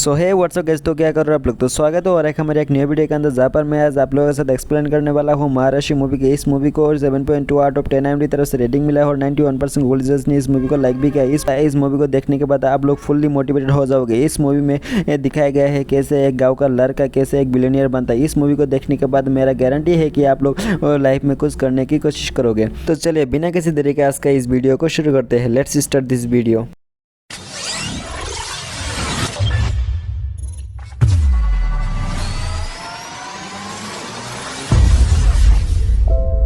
सो है WhatsApp guys, तो क्या कर रहे हो आप लोग। तो स्वागत है और एक हमारे एक नई वीडियो के अंदर, जहाँ पर मैं आज आप लोगों के साथ एक्सप्लेन करने वाला हूँ महाराष्ट्र मूवी के। इस मूवी को 7.2 आउट ऑफ 10 IMDb तरफ से रेटिंग मिला है और 91% गूगल यूजर्स ने इस मूवी को लाइक भी किया। इस मूवी को देखने के बाद आप लोग फुल्ली मोटिवेटेड हो जाओगे। इस मूवी में दिखाया गया है कैसे एक गाँव का लड़का कैसे एक बिलियनियर बनता है। इस मूवी को देखने के बाद मेरा गारंटी है कि आप लोग लाइफ में कुछ करने की कोशिश करोगे। तो चलिए बिना किसी देरी के आज का इस वीडियो को शुरू करते हैं। Let's start this video.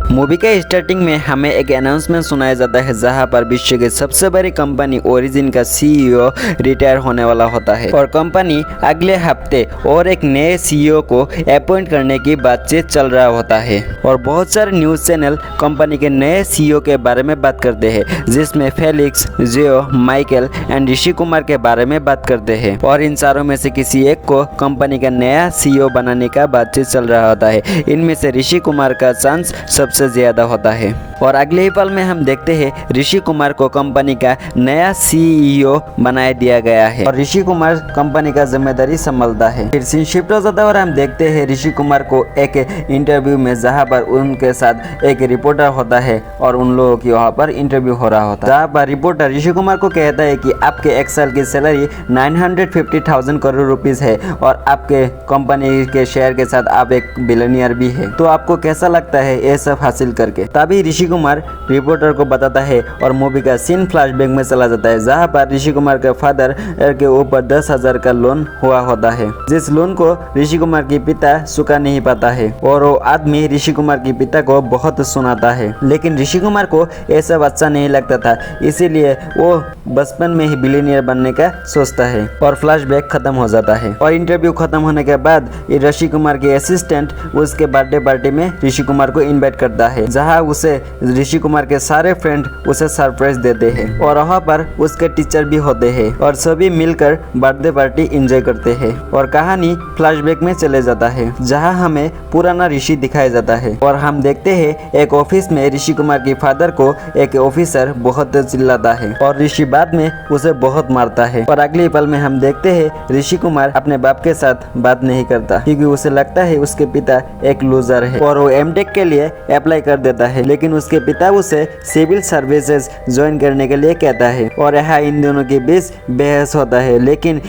Movie के स्टार्टिंग में हमें एक अनाउंसमेंट सुनाया जाता है, जहां पर विश्व की सबसे बड़ी कंपनी ओरिजिन का CEO रिटायर होने वाला होता है और कंपनी अगले हफ्ते और एक नए CEO को अपॉइंट करने की बातचीत चल रहा होता है। और बहुत सारे न्यूज़ चैनल कंपनी के नए CEO के बारे में बात करते हैं, जिसमें Felix, Jio, Michael and Rishi Kumar के बारे में बात करते हैं। और इन चारों में से किसी एक को कंपनी का नया CEO बनाने का बातचीत चल रहा होता है। इनमें से ऋषि कुमार का चांस सबसे ज्यादा होता है। और अगले ही पल में हम देखते हैं ऋषि कुमार को कंपनी का नया CEO बनाया दिया गया है और ऋषि कुमार कंपनी का जिम्मेदारी संभालता है। फिर सीन शिफ्ट हो जाता है और हम देखते हैं ऋषि कुमार को एक इंटरव्यू में, जहां पर उनके साथ एक रिपोर्टर होता है और उन लोगों की वहां पर इंटरव्यू हो रहा होता है, जहां पर रिपोर्टर ऋषि कुमार को कहता है कि आपके एक साल की सैलरी 950,000 करोड़ रुपीज है और आपके कंपनी के शेयर के साथ आप एक बिलियनियर भी है। तो आपको कैसा लगता है ये सब हासिल करके। तभी ऋषि कुमार रिपोर्टर को बताता है और मूवी का सीन फ्लैशबैक में चला जाता है, जहां पर ऋषि कुमार के फादर के ऊपर 10,000 का लोन हुआ होता है, जिस लोन को ऋषि कुमार की पिता चुका नहीं पाता है। और वो आदमी ऋषि कुमार की पिता को बहुत सुनाता है, लेकिन ऋषि कुमार को ये सब अच्छा नहीं लगता था, इसीलिए वो बचपन में ही बिलियनियर बनने का सोचता है। और फ्लैशबैक खत्म हो जाता है और इंटरव्यू खत्म होने के बाद ऋषि कुमार के असिस्टेंट उसके बर्थडे पार्टी में ऋषि कुमार को इनवाइट करता है, जहां उसे ऋषि कुमार के सारे फ्रेंड उसे सरप्राइज देते हैं और वहां पर उसके टीचर भी होते हैं और सभी मिलकर बर्थडे पार्टी एंजॉय करते हैं। और कहानी फ्लैशबैक में चले जाता है, जहां हमें पुराना ऋषि दिखाया जाता है और हम देखते हैं एक ऑफिस में ऋषि कुमार के फादर को एक ऑफिसर बहुत चिल्लाता है और ऋषि बाद में उसे बहुत मारता है। और अगले पल में हम देखते हैं ऋषि कुमार अपने बाप के साथ बात नहीं करता, क्योंकि उसे लगता है उसके पिता एक लूजर है और वो M.Tech के लिए अप्लाई कर देता है, लेकिन उसके पिता उसे सिविल सर्विसेज ज्वाइन करने के लिए कहता है। और यहाँ इन दोनों के बीच बहस होता है, लेकिन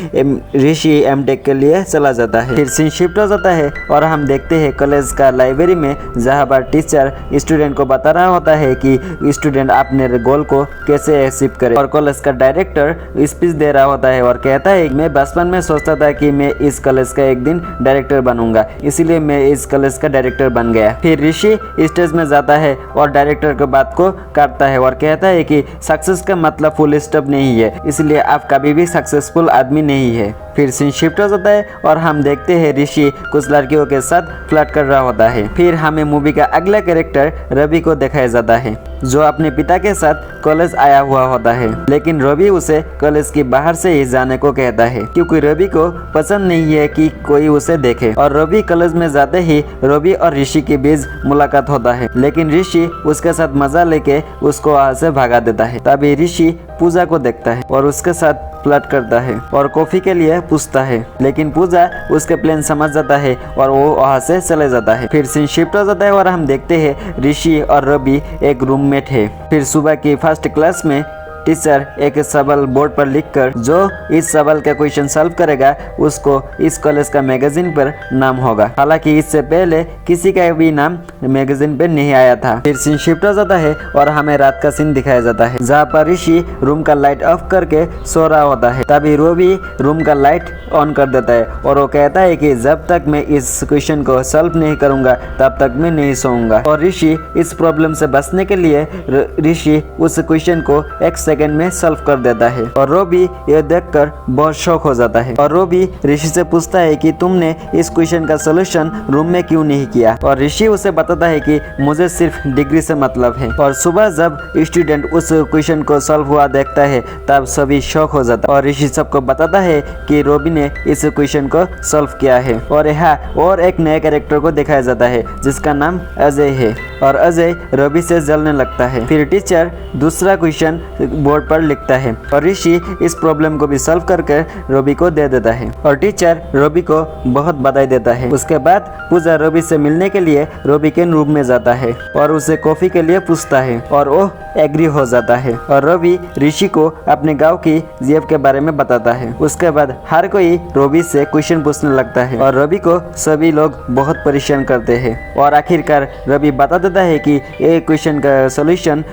ऋषि M.Tech के लिए चला जाता है। फिर सीन शिफ्ट हो जाता है और हम देखते हैं कॉलेज का लाइब्रेरी में, जहाँ पर टीचर स्टूडेंट को बता रहा होता है कि स्टूडेंट अपने गोल को कैसे अचीव करे। और कॉलेज का डायरेक्टर स्पीच दे रहा होता है और कहता है मैं बचपन में सोचता था कि मैं इस कॉलेज का एक दिन डायरेक्टर बनूंगा, इसीलिए मैं इस कॉलेज का डायरेक्टर बन गया। फिर ऋषि स्टेज में जाता है और डायरेक्टर के बात को काटता है और कहता है कि सक्सेस का मतलब फुल स्टॉप नहीं है, इसलिए आप कभी भी सक्सेसफुल आदमी नहीं है। फिर सीन शिफ्ट हो जाता है और हम देखते हैं ऋषि कुछ लड़कियों के साथ फ्लर्ट कर रहा होता है। फिर हमें मूवी का अगला कैरेक्टर रवि को दिखाया जाता है, जो अपने पिता के साथ कॉलेज आया हुआ होता है, लेकिन रवि उसे कॉलेज के बाहर से ही जाने को कहता है, क्योंकि रवि को पसंद नहीं है कि कोई उसे देखे। और रवि कॉलेज में जाते ही रवि और ऋषि के बीच मुलाकात होता है, लेकिन ऋषि उसके साथ मजा लेके उसको वहां से भगा देता है। तभी ऋषि पूजा को देखता है और उसके साथ फ्लर्ट करता है और कॉफी के लिए पूछता है, लेकिन पूजा उसके प्लान समझ जाता है और वो वहां से चले जाता है। फिर सीन शिफ्ट हो जाता है और हम देखते हैं ऋषि और रवि एक रूममेट है। फिर सुबह की फर्स्ट क्लास में टीचर एक सवाल बोर्ड पर लिखकर जो इस सवाल का क्वेश्चन सॉल्व करेगा उसको इस कॉलेज का मैगजीन पर नाम होगा। हालांकि इससे पहले किसी का भी नाम मैगजीन पर नहीं आया था। फिर सीन शिफ्ट हो जाता है और हमें रात का सीन दिखाया जाता है, जहाँ पर ऋषि रूम का लाइट ऑफ करके सो रहा होता है। तभी रवि रूम का लाइट ऑन कर देता है और वो कहता है कि जब तक मैं इस क्वेश्चन को सॉल्व नहीं करूंगा तब तक मैं नहीं सोऊंगा। और ऋषि इस प्रॉब्लम से बचने के लिए ऋषि उस क्वेश्चन को एक सेकंड में सॉल्व कर देता है और रवि यह देखकर बहुत शॉक हो जाता है। और रवि ऋषि से पूछता है कि तुमने इस क्वेश्चन का सलूशन रूम में क्यों नहीं किया। और ऋषि उसे बताता है कि मुझे सिर्फ डिग्री से मतलब है। और सुबह जब स्टूडेंट उस क्वेश्चन को सॉल्व हुआ देखता है तब सभी शॉक हो जाता है और ऋषि सबको बताता है कि रवि ने इस क्वेश्चन को सॉल्व किया है। और यहाँ और एक नए कैरेक्टर को दिखाया जाता है जिसका नाम अजय है और अजय रवि से जलने लगता है। फिर टीचर दूसरा क्वेश्चन बोर्ड पर लिखता है और ऋषि इस प्रॉब्लम को भी सॉल्व करके रॉबी को दे देता है और टीचर रॉबी को बहुत बधाई देता है। उसके बाद पूजा रॉबी से मिलने के लिए रॉबी के रूम में जाता है और उसे कॉफी के लिए पूछता है और वो एग्री हो जाता है और रॉबी ऋषि को अपने गांव की जीएफ के बारे में बताता है। उसके बाद हर कोई रॉबी से क्वेश्चन पूछने लगता है और रॉबी को सभी लोग बहुत परेशान करते हैं और आखिरकार रॉबी बता देता है कि ये क्वेश्चन का सॉल्यूशन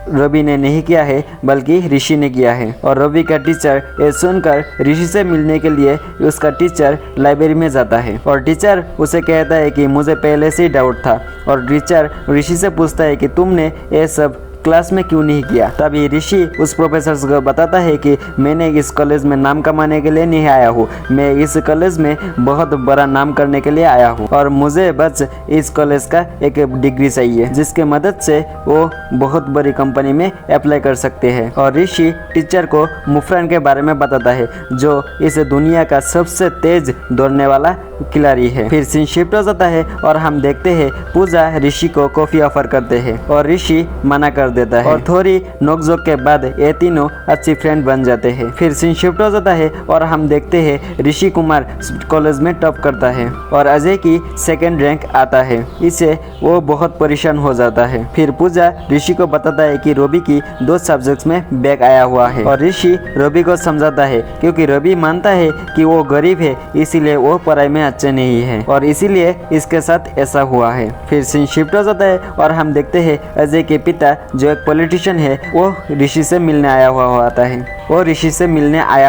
रॉबी ने नहीं किया है बल्कि ऋषि ने किया है। और रॉबी का टीचर ये सुनकर ऋषि से मिलने के लिए उसका टीचर लाइब्रेरी में जाता है और टीचर उसे कहता है कि मुझे पहले से ही डाउट था और टीचर ऋषि से पूछता है कि तुमने ये सब क्लास में क्यों नहीं किया। तभी ऋषि उस प्रोफेसर को बताता है कि मैंने इस कॉलेज में नाम कमाने के लिए नहीं आया हूँ, मैं इस कॉलेज में बहुत बड़ा नाम करने के लिए आया हूँ और मुझे बस इस कॉलेज का एक डिग्री चाहिए जिसके मदद से वो बहुत बड़ी कंपनी में अप्लाई कर सकते हैं। और ऋषि टीचर को मुफरन के बारे में बताता है जो इस दुनिया का सबसे तेज दौड़ने वाला खिलाड़ी है। फिर सीन शिफ्ट हो जाता है और हम देखते हैं पूजा ऋषि को कॉफी ऑफर करते हैं और ऋषि मना कर देता है और थोड़ी नोकझोंक के बाद ये तीनों अच्छी फ्रेंड बन जाते हैं। फिर सीन शिफ्ट हो जाता है और हम देखते हैं ऋषि कुमार कॉलेज में टॉप करता है और अजय की सेकंड रैंक आता है, इससे वो बहुत परेशान हो जाता है। फिर पूजा ऋषि को बताता है कि रॉबी की 2 सब्जेक्ट्स में बैक आया हुआ है और ऋषि रॉबी को समझाता है क्योंकि रॉबी मानता है कि वो गरीब है इसीलिए वो पढ़ाई में अच्छे नहीं है और इसीलिए इसके साथ ऐसा हुआ है। फिर सीन शिफ्ट हो जाता है और हम देखते हैं अजय के पिता जो एक पॉलिटिशियन है वो ऋषि से मिलने आया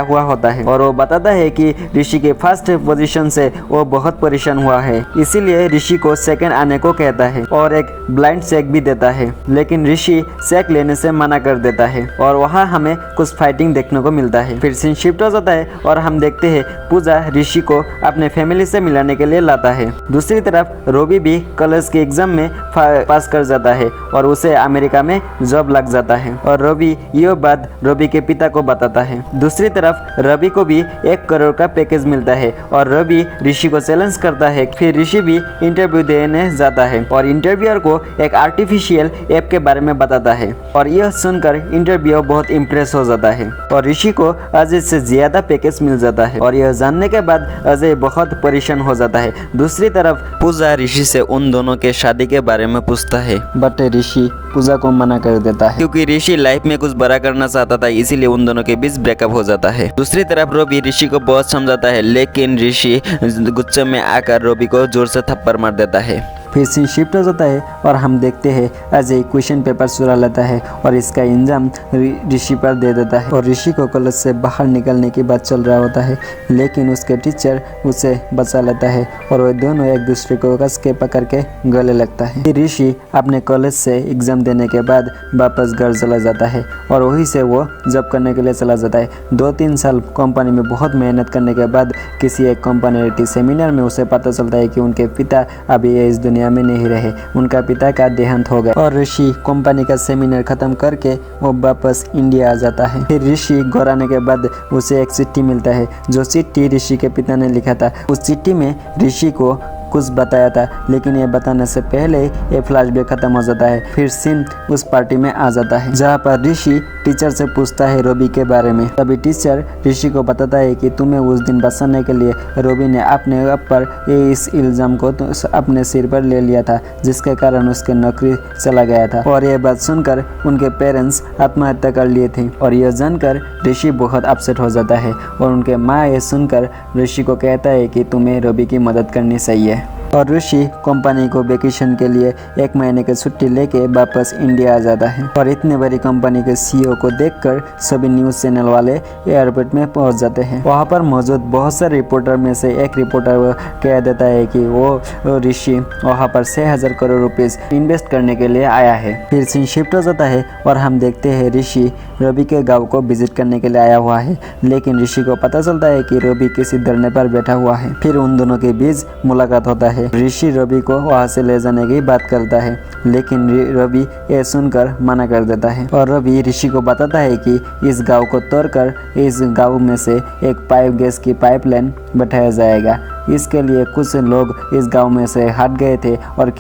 हुआ होता है और वो बताता है कि ऋषि के फर्स्ट पोजीशन से वो बहुत परेशान हुआ है, इसीलिए ऋषि को सेकंड आने को कहता है और एक ब्लाइंड शेक भी देता है, लेकिन ऋषि शेक लेने से मना कर देता है और वहाँ हमें कुछ फाइटिंग देखने को मिलता है। फिर सीन शिफ्ट हो जाता है और हम देखते हैं पूजा ऋषि को अपने फैमिली से मिलाने के लिए लाता है। दूसरी तरफ रॉबी भी कॉलेज के एग्जाम में पास कर जाता है और उसे अमेरिका में जॉब लग जाता है और रॉबी ये बात रॉबी के पिता को बताता है। दूसरी तरफ रवि को भी 1 करोड़ का पैकेज मिलता है और रवि ऋषि को चैलेंज करता है। फिर ऋषि भी इंटरव्यू देने जाता है और इंटरव्यूअर को एक आर्टिफिशियल ऐप के बारे में बताता है और यह सुनकर इंटरव्यूअर बहुत इम्प्रेस हो जाता है और ऋषि को अजय से ज्यादा पैकेज मिल जाता है और यह जानने के बाद अजय बहुत परेशान हो जाता है। दूसरी तरफ पूजा ऋषि से उन दोनों के शादी के बारे में पूछता है बट ऋषि पूजा को मना कर देता है क्योंकि ऋषि लाइफ में कुछ बड़ा करना चाहता था, इसीलिए उन दोनों के बीच ब्रेकअप हो जाता है। दूसरी तरफ रॉबी ऋषि को बहुत समझाता है लेकिन ऋषि गुस्से में आकर रॉबी को जोर से थप्पड़ मार देता है। फिर सीन शिफ्ट हो जाता है और हम देखते हैं अजय क्वेश्चन पेपर चुरा लेता है और इसका इंजाम ऋषि पर दे देता है और ऋषि को कॉलेज से बाहर निकलने की बात चल रहा होता है, लेकिन उसके टीचर उसे बचा लेता है और वे दोनों एक दूसरे को कस के पकड़ के गले लगता है। फिर ऋषि अपने कॉलेज से एग्जाम देने के बाद वापस घर चला जाता है और वहीं से वो जॉब करने के लिए चला जाता है। 2-3 साल कंपनी में बहुत मेहनत करने के बाद किसी एक कंपनी सेमिनार में उसे पता चलता है कि उनके पिता अभी इस दुनिया में नहीं रहे, उनका पिता का देहांत हो गया और ऋषि कंपनी का सेमिनार खत्म करके वो वापस इंडिया आ जाता है। फिर ऋषि घर आने के बाद उसे एक चिट्ठी मिलता है जो चिट्ठी ऋषि के पिता ने लिखा था। उस चिट्ठी में ऋषि को कुछ बताया था, लेकिन ये बताने से पहले ये फ्लैशबैक खत्म हो जाता है। फिर सीन उस पार्टी में आ जाता है जहाँ पर ऋषि टीचर से पूछता है रॉबी के बारे में। तभी टीचर ऋषि को बताता है कि तुम्हें उस दिन बचाने के लिए रॉबी ने अपने ऊपर इस इल्जाम को अपने सिर पर ले लिया था, जिसके कारण उसके नौकरी चला गया था और यह बात सुनकर उनके पेरेंट्स आत्महत्या कर लिए थे और यह जानकर ऋषि बहुत अपसेट हो जाता है और उनके माँ ये सुनकर ऋषि को कहता है कि तुम्हें रॉबी की मदद करनी चाहिए और ऋषि कंपनी को वेकेशन के लिए 1 महीने की छुट्टी लेके वापस इंडिया आ जाता है और इतने बड़ी कंपनी के सीईओ को देखकर सभी न्यूज़ चैनल वाले एयरपोर्ट में पहुंच जाते हैं। वहां पर मौजूद बहुत सारे रिपोर्टर में से एक रिपोर्टर कह देता है कि वो ऋषि वहां पर 6,000 करोड़ रुपीस इन्वेस्ट करने के लिए आया है। फिर सीन शिफ्ट हो जाता है और हम देखते हैं ऋषि रवि के गाँव को विजिट करने के लिए आया हुआ है, लेकिन ऋषि को पता चलता है कि रवि किसी धरने पर बैठा हुआ है। फिर उन दोनों के बीच मुलाकात होता है। ऋषि रवि को वहां से ले जाने की बात करता है, लेकिन रवि ये सुनकर मना कर देता है और रवि ऋषि को बताता है कि इस गांव को तोड़कर इस गांव में से एक गैस की पाइपलाइन बैठाया जाएगा, इसके लिए कुछ लोग इस गांव में से हट गए थे और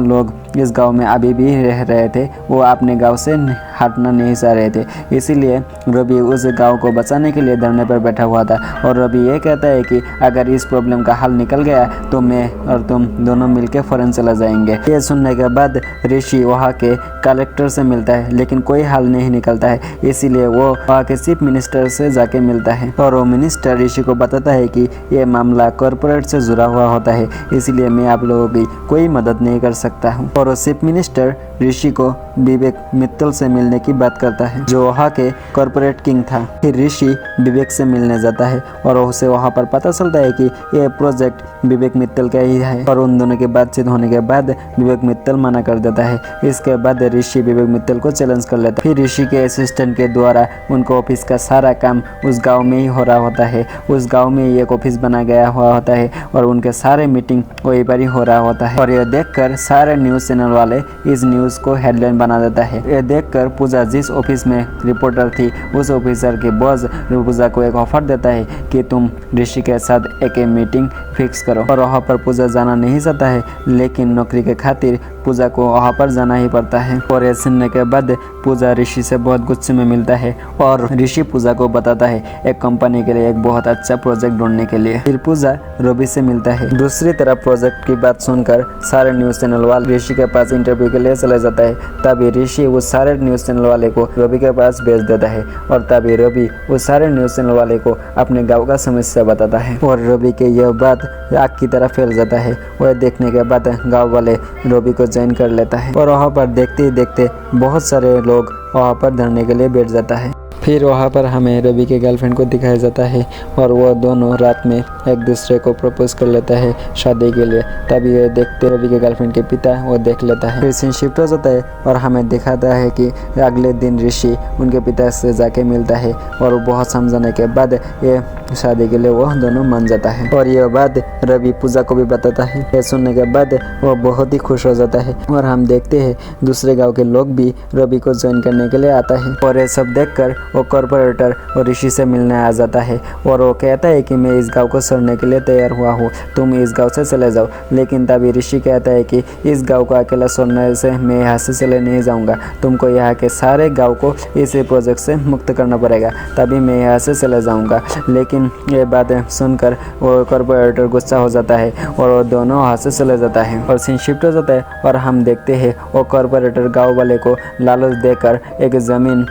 लोग इस गांव में अभी भी रह रहे थे, वो अपने गांव से हटना नहीं चाह रहे थे। इसीलिए रवि उस गांव को बचाने के लिए धरने पर बैठा हुआ था और रवि ये कहता है कि अगर इस प्रॉब्लम का हल निकल गया तो मैं और तुम दोनों मिलकर फौरन चला जाएंगे। ये सुनने के बाद ऋषि वहाँ के कलेक्टर से मिलता है, लेकिन कोई हल नहीं निकलता है। इसीलिए वो वहाँ के चीफ मिनिस्टर से जाके मिलता है और वो मिनिस्टर ऋषि को बताता है कि ये मामला कॉरपोरेट से जुड़ा हुआ होता है, इसलिए मैं आप लोगों की कोई मदद नहीं कर सकता हूँ। और चीफ मिनिस्टर ऋषि को विवेक मित्तल से मिलने की बात करता है, जो वहाँ के कॉरपोरेट किंग था। फिर ऋषि विवेक से मिलने जाता है और उसे वहाँ पर पता चलता है कि यह प्रोजेक्ट विवेक मित्तल का ही है और उन दोनों की बातचीत होने के बाद विवेक मित्तल मना कर देता है। इसके बाद ऋषि विवेक मित्तल को चैलेंज कर लेता है। फिर ऋषि के असिस्टेंट के द्वारा उनको ऑफिस का सारा काम उस गाँव में ही हो रहा होता है। उस गाँव में एक ऑफिस बना गया हुआ होता है और उनके सारे मीटिंग वहीं पर ही हो रहा होता है। और यह देखकर सारे न्यूज़ चैनल वाले इस न्यूज़ को हेडलाइन बना देता है। यह देखकर पूजा जिस ऑफिस में रिपोर्टर थी उस ऑफिसर के बॉस पूजा को एक ऑफर देता है कि तुम ऋषि के साथ एक मीटिंग फिक्स करो। और वहाँ पर पूजा जाना नहीं चाहता है, लेकिन नौकरी के खातिर पूजा को वहाँ पर जाना ही पड़ता है। और ये सुनने के बाद पूजा ऋषि से बहुत गुस्से में मिलता है और ऋषि पूजा को बताता है एक कंपनी के लिए एक बहुत अच्छा प्रोजेक्ट ढूंढने के लिए। फिर पूजा रवि से मिलता है। दूसरी तरफ प्रोजेक्ट की बात सुनकर सारे न्यूज़ चैनल वाले ऋषि के पास इंटरव्यू के लिए चले जाता है। तभी ऋषि उस सारे न्यूज़ चैनल वाले को रवि के पास भेज देता है और तभी रवि उस सारे न्यूज़ चैनल वाले को अपने गाँव का समस्या बताता है और रवि के यह बात आग की तरह फैल जाता है। वह देखने के बाद गाँव वाले रवि को ज्वाइन कर लेता है और वहाँ पर देखते ही देखते बहुत सारे लोग वहाँ पर धरने के लिए बैठ जाता है। फिर वहाँ पर हमें रवि के गर्लफ्रेंड को दिखाया जाता है और वो दोनों रात में एक दूसरे को प्रपोज कर लेता है शादी के लिए। तभी ये देखते रवि के गर्लफ्रेंड के पिता वो देख लेता है। फिर सीन शिफ्ट हो जाता है और हमें दिखाता है कि अगले दिन ऋषि उनके पिता से जाके मिलता है और बहुत समझाने के बाद ये शादी के लिए वो दोनों मान जाता है। और यह बात रवि पूजा को भी बताता है। यह सुनने के बाद वो बहुत ही खुश हो जाता है और हम देखते हैं दूसरे गाँव के लोग भी रवि को ज्वाइन करने के लिए आता है। और ये सब देखकर वो कॉर्पोरेटर और ऋषि से मिलने आ जाता है और वो कहता है कि मैं इस गांव को छोड़ने के लिए तैयार हुआ हूँ, तुम इस गांव से चले जाओ। लेकिन तभी ऋषि कहता है कि इस गांव को अकेला छोड़ने से मैं यहाँ से चले नहीं जाऊँगा, तुमको यहाँ के सारे गांव को इस प्रोजेक्ट से मुक्त करना पड़ेगा, तभी मैं यहाँ से चले जाऊँगा। लेकिन ये बातें सुनकर वो कॉर्पोरेटर गुस्सा हो जाता है और वो दोनों वहाँ से चले जाता है और सीन शिफ्ट हो जाता है और हम देखते हैं वो कॉर्पोरेटर गाँव वाले को लालच देकर एक ज़मीन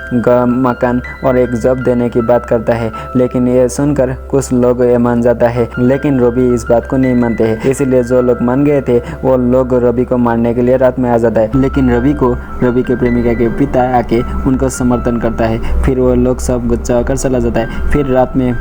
मकान और एक जॉब देने की बात करता है। लेकिन ये सुनकर कुछ लोग ये मान जाता है, लेकिन रवि इस बात को नहीं मानते हैं। इसलिए जो लोग मान गए थे वो लोग रवि को मारने के लिए रात में आ जाता है। लेकिन रवि के प्रेमिका के पिता आके उनको समर्थन करता है। फिर वो लोग सब गुस्सा होकर चला जाता है। फिर रात में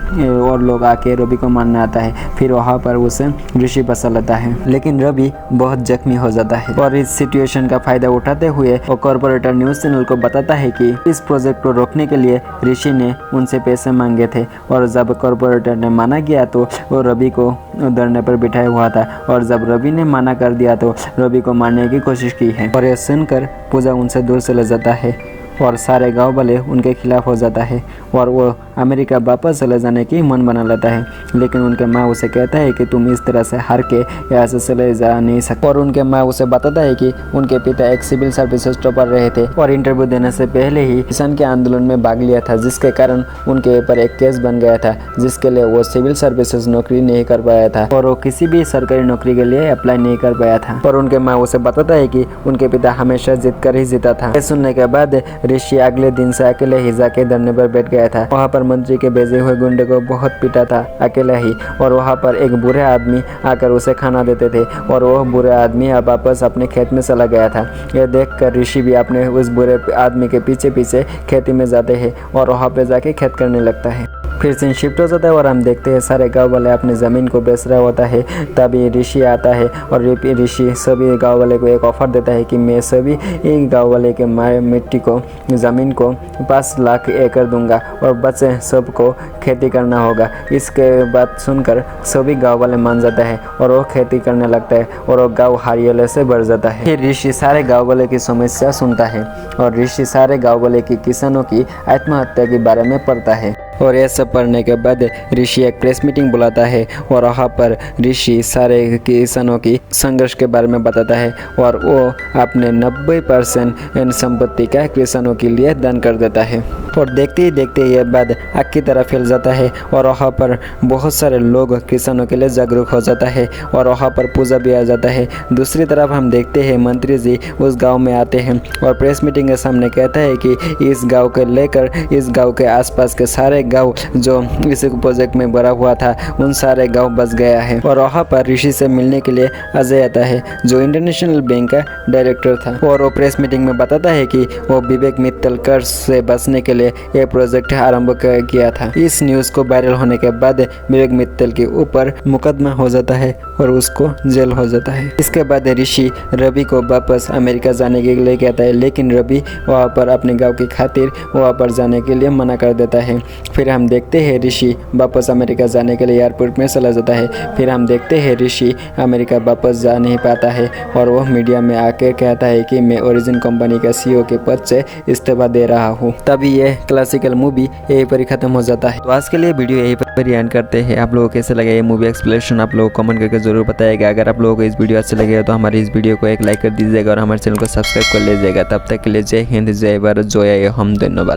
और लोग आके रवि को मारने आता है। फिर वहाँ पर उसे ऋषि बचा लेता है, लेकिन रवि बहुत जख्मी हो जाता है। और इस सिचुएशन का फायदा उठाते हुए वो कॉर्पोरेटर न्यूज़ चैनल को बताता है कि इस प्रोजेक्ट को रोकने के लिए ऋषि ने उनसे पैसे मांगे थे और जब कॉर्पोरेटर ने मना किया तो वो रवि को धरने पर बिठाया हुआ था और जब रवि ने मना कर दिया तो रवि को मारने की कोशिश की है। और यह सुनकर पूजा उनसे दूर चले जाता है और सारे गांव वाले उनके खिलाफ हो जाता है और वो अमेरिका वापस चले जाने की मन बना लेता है। लेकिन उनके माँ उसे कहता है कि तुम इस तरह से हार के यहाँ से चले जा नहीं सकते। और उनके माँ उसे बताता है कि उनके पिता एक सिविल सर्विसेज टॉपर रहे थे और इंटरव्यू देने से पहले ही किसान के आंदोलन में भाग लिया था, जिसके कारण उनके ऊपर एक केस बन गया था, जिसके लिए वो सिविल सर्विसेज नौकरी नहीं कर पाया था और वो किसी भी सरकारी नौकरी के लिए अप्लाई नहीं कर पाया था। और उनके माँ उसे बताता है कि उनके पिता हमेशा जीत कर ही जीता था। सुनने के बाद ऋषि अगले दिन से अकेले ही जाके धरने पर बैठ गया था। वहाँ पर मंत्री के भेजे हुए गुंडे को बहुत पीटा था अकेला ही और वहाँ पर एक बुरे आदमी आकर उसे खाना देते थे और वह बुरे आदमी अब वापस अपने खेत में चला गया था। यह देखकर ऋषि भी अपने उस बुरे आदमी के पीछे पीछे खेती में जाते हैं और वहाँ पे जाके खेत करने लगता है। फिर सीन शिफ्ट हो जाता है और हम देखते हैं सारे गांव वाले अपने ज़मीन को बेच रहा होता है। तभी ऋषि आता है और ऋषि सभी गांव वाले को एक ऑफ़र देता है कि मैं सभी एक गांव वाले के मिट्टी को ज़मीन को 5 लाख एकड़ दूंगा और बच्चे सबको खेती करना होगा। इसके बात सुनकर सभी गाँव वाले मान जाता है और वो खेती करने लगता है और वो गाँव हरियाले से भर जाता है। फिर ऋषि सारे गाँव वाले की समस्या सुनता है और ऋषि सारे गाँव वाले की किसानों की आत्महत्या के बारे में पढ़ता है। और यह सब पढ़ने के बाद ऋषि एक प्रेस मीटिंग बुलाता है और वहाँ पर ऋषि सारे किसानों की संघर्ष के बारे में बताता है और वो अपने 90% इन संपत्ति का किसानों के लिए दान कर देता है। और देखते ही देखते यह बात आग की तरह फैल जाता है और वहाँ पर बहुत सारे लोग किसानों के लिए जागरूक हो जाता है और वहाँ पर पूजा भी आ जाता है। दूसरी तरफ हम देखते हैं मंत्री जी उस गांव में आते हैं और प्रेस मीटिंग के सामने कहता है कि इस गांव को लेकर इस गांव के आसपास के सारे गांव जो इस प्रोजेक्ट में भरा हुआ था उन सारे गांव बस गया है। और वहाँ पर ऋषि से मिलने के लिए अजय आता है जो इंटरनेशनल बैंक का डायरेक्टर था और वो प्रेस मीटिंग में बताता है कि वो विवेक मित्तल कर्ज से बचने के लिए यह प्रोजेक्ट आरंभ किया था। इस न्यूज़ को वायरल होने के बाद विवेक मित्तल के ऊपर मुकदमा हो जाता है और उसको जेल हो जाता है। इसके बाद ऋषि रवि को वापस अमेरिका जाने के लिए कहता है, लेकिन रवि वहाँ पर अपने गांव की खातिर वहाँ पर जाने के लिए मना कर देता है। फिर हम देखते हैं ऋषि वापस अमेरिका जाने के लिए एयरपोर्ट में चला जाता है। फिर हम देखते हैं ऋषि अमेरिका वापस जा नहीं पाता है और वह मीडिया में आकर कहता है कि मैं ओरिजिन कंपनी का CEO के पद से इस्तीफा दे रहा हूँ। तभी यह क्लासिकल मूवी यहीं पर ही खत्म हो जाता है। तो आज के लिए वीडियो यहीं पर एंड करते हैं। आप लोगों को कैसे लगा ये मूवी एक्सप्लेनेशन आप लोगों को कमेंट करके जरूर बताइएगा। अगर आप लोगों को इस वीडियो अच्छे लगेगा तो हमारी इस वीडियो को एक लाइक कर दीजिएगा और हमारे चैनल को सब्सक्राइब कर लीजिएगा। तब तक के लिए जय हिंद, जय भारत, जय हम, धन्यवाद।